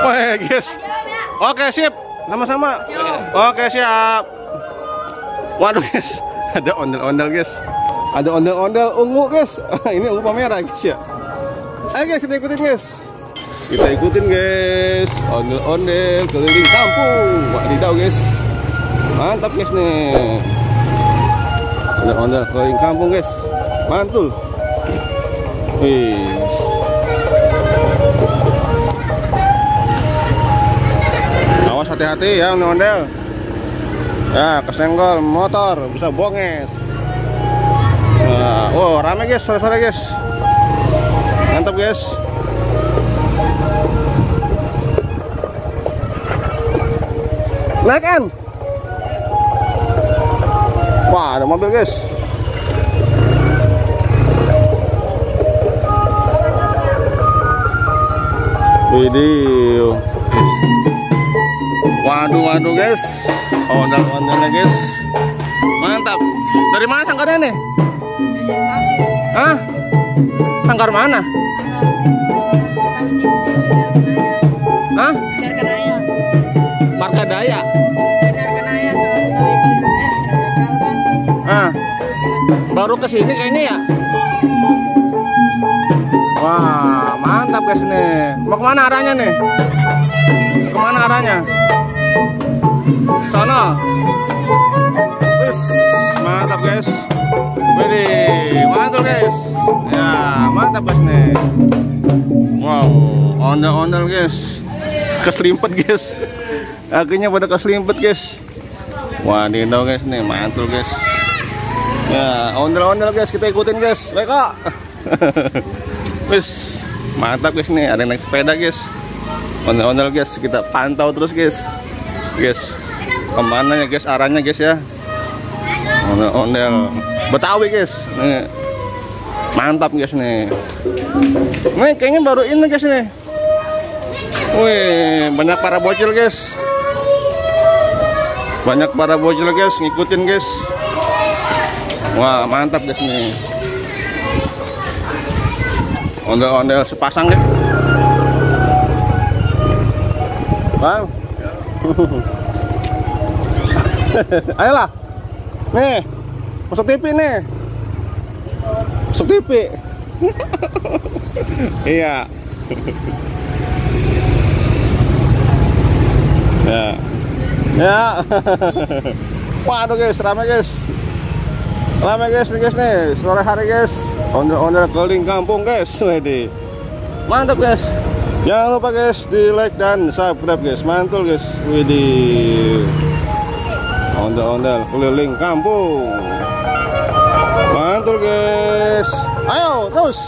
Woi guys. Oke sip, sama-sama. Oke siap. Waduh guys, ada ondel-ondel guys. Ada ondel-ondel ungu guys. Ini ungu merah guys ya. Ayo guys kita ikutin guys. Kita ikutin guys. Ondel-ondel keliling kampung. Wadidaw guys. Mantap guys nih. Ondel-ondel keliling kampung guys. Mantul. Wih. Awas hati-hati ya ondel-ondel. Ya kesenggol motor bisa bonges. Nah, oh rame guys sore-sore guys. Mantap guys. Naik kan? Wah ada mobil guys. Video. Waduh guys, ondel-ondelnya guys, mantap. Dari mana sangkarnya nih? Hah? Sangkar mana? Hah? Markadaya. Ah, baru kesini kayaknya ya. Wah, mantap guys nih. Mau kemana arahnya nih? Kemana arahnya? Sana. Wis, mantap guys. Widih, mantap guys. Ya, mantap guys nih. Wow, ondel-ondel guys. Keselimpet guys. Akhirnya pada keselimpet guys. Wadidaw guys nih, mantul guys. Ya, ondel-ondel guys, kita ikutin guys. Baik kok. Wis, mantap guys nih, ada yang naik sepeda guys. Ondel-ondel guys, kita pantau terus guys. Guys, kemana ya guys arahnya guys ya. Ondel-ondel Betawi guys. Nih. Mantap guys nih. Nih kayaknya baru ini guys nih. Wih, banyak para bocil guys. Banyak para bocil guys, ngikutin guys. Wah, mantap guys nih. Ondel-ondel sepasang deh. Bang. Ayolah. Nih. Masuk TV nih. Masuk TV. Iya. Ya. Ya. Waduh guys, ramai guys. Ramai guys nih guys nih, sore hari guys. Ondel-ondel keliling kampung guys. Widih. Mantap guys. Jangan lupa guys di like dan subscribe guys. Mantul guys. Widih. Ondel-ondel keliling kampung. Mantul guys. Ayo terus.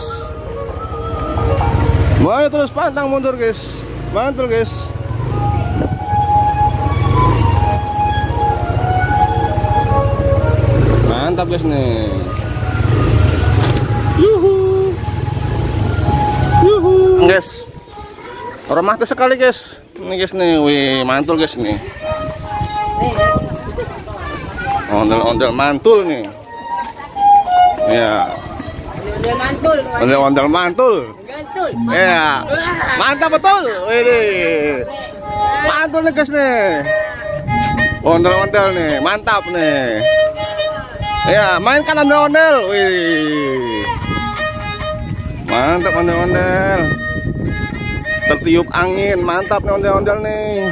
Ayo terus pantang mundur guys. Mantul guys. Mantap guys nih. Yuhu. Yuhu. Guys. Romantis sekali guys. Ini guys nih, wih mantul guys nih. Ondel-ondel mantul nih. Ya. Ondel mantul. Ondel-ondel mantul. Ya. Mantap betul. Wih. Mantul nih guys nih. Ondel-ondel nih, mantap nih. Ya, mainkan ondel-ondel. Wih. Mantap ondel-ondel. Tertiup angin, mantap nih ondel-ondel nih.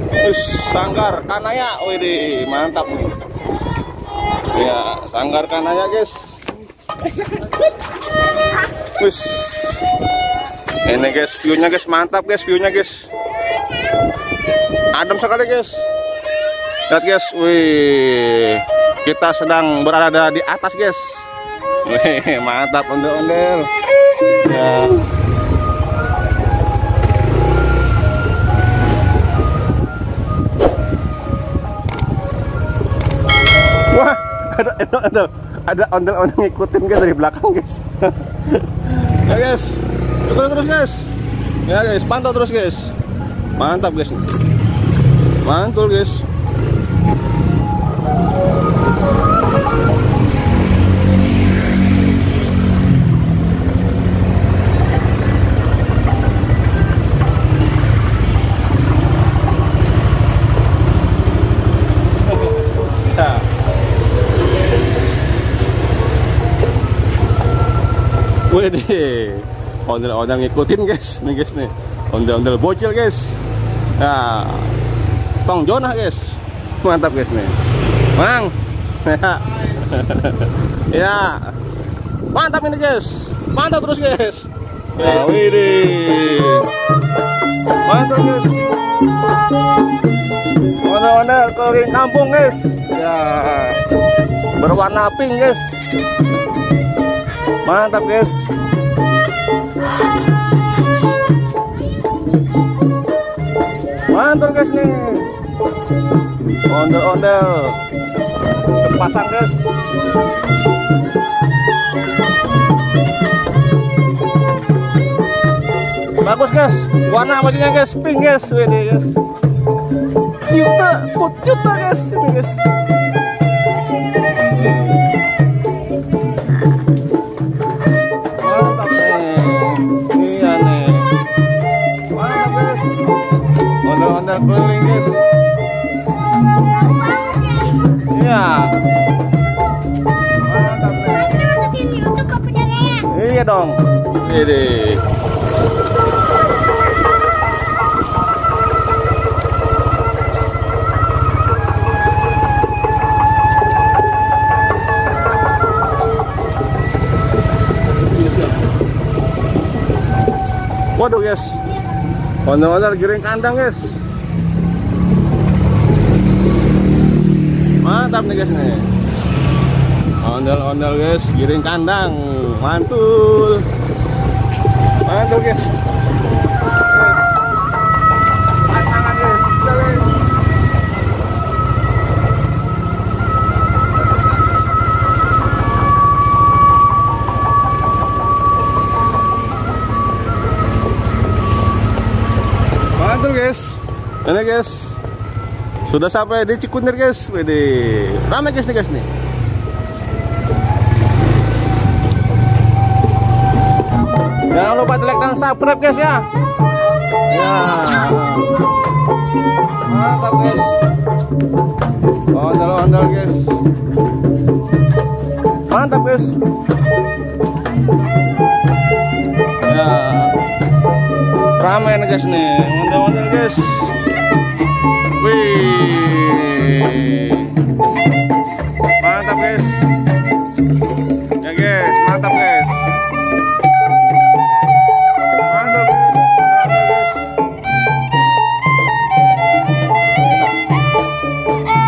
Wis, Sanggar Kanaya. Wih, mantap nih. Ya, Sanggar Kanaya, guys. Wis. Ini guys, view-nya guys, mantap guys, view-nya guys. Adem sekali guys. Lihat guys, wih. Kita sedang berada di atas guys. Wih, mantap ondel-ondel. Ya. Wah, ada ondel-ondel ngikutin guys dari belakang guys. Ya guys, terus guys. Ya guys, pantau terus guys. Mantap guys. Mantul guys. Wih, ondel-ondel ngikutin guys, nih guys nih, ondel-ondel bocil guys. Nah, Tong Jonah guys, mantap guys nih, Mang. Ya, mantap ini guys, mantap terus guys. Ya, widih, mantap guys. Ondel-ondel keliling kampung guys. Ya, berwarna pink guys. Mantap guys. Mantap guys nih. Ondel-ondel sepasang guys. Bagus guys. Warna bajunya guys pink guys. Ini guys. Juta guys ini guys. Mantap nih. Iya nih. Mantap guys. Ondel-ondel keliling guys. Iya. Mantap nih. Nanti masukin YouTube apa Lea? Iya dong. Ini. Waduh guys, ondel-ondel giring kandang guys. Mantap nih guys nih. Ondel-ondel guys, giring kandang, mantul. Mantul guys. Tangan guys. Mantul guys. Ini guys. Sudah sampai di Cikunir guys. Widih. Ramai guys nih guys nih. Jangan lupa like dan subscribe guys ya. Ya. Mantap guys. Ondel-ondel guys. Mantap guys. Ya. Ramai nih guys nih. Ondel-ondel guys. Wih. Mantap guys. Ya guys, mantap guys. Mantap guys. Mantap guys.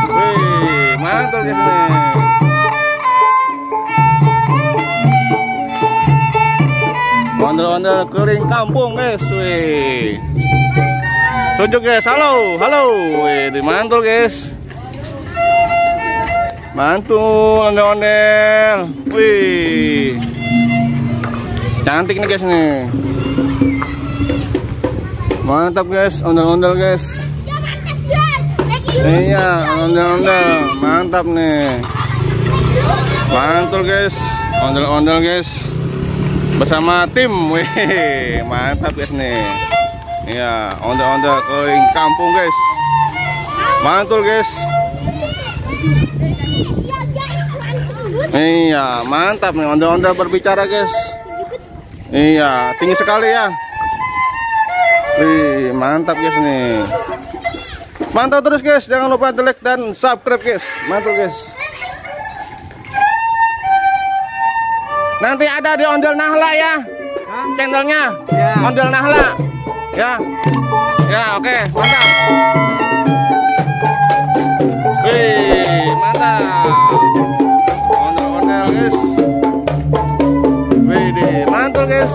Wih, mantap guys nih. Ondel-ondel keliling kampung guys. Wih. Tunjuk guys, halo, halo. Wih, mantul guys. Mantul ondel-ondel. Wih. Cantik nih guys nih. Mantap guys, ondel-ondel guys. Iya, ondel-ondel. Mantap nih. Mantul guys, ondel-ondel guys. Bersama tim. Wih, mantap guys nih. Iya, ondel-ondel keliling kampung guys. Mantul guys. Iya, mantap nih ondel-ondel berbicara guys. Iya, tinggi sekali ya. Wih, mantap guys nih. Mantap terus guys, jangan lupa like dan subscribe guys. Mantul guys. Nanti ada di Ondel Nahla ya. Channelnya Ondel Nahla. Ya, ya, oke, mantap. Wih, mantap. Ondel-ondel guys. Wih, mantul guys.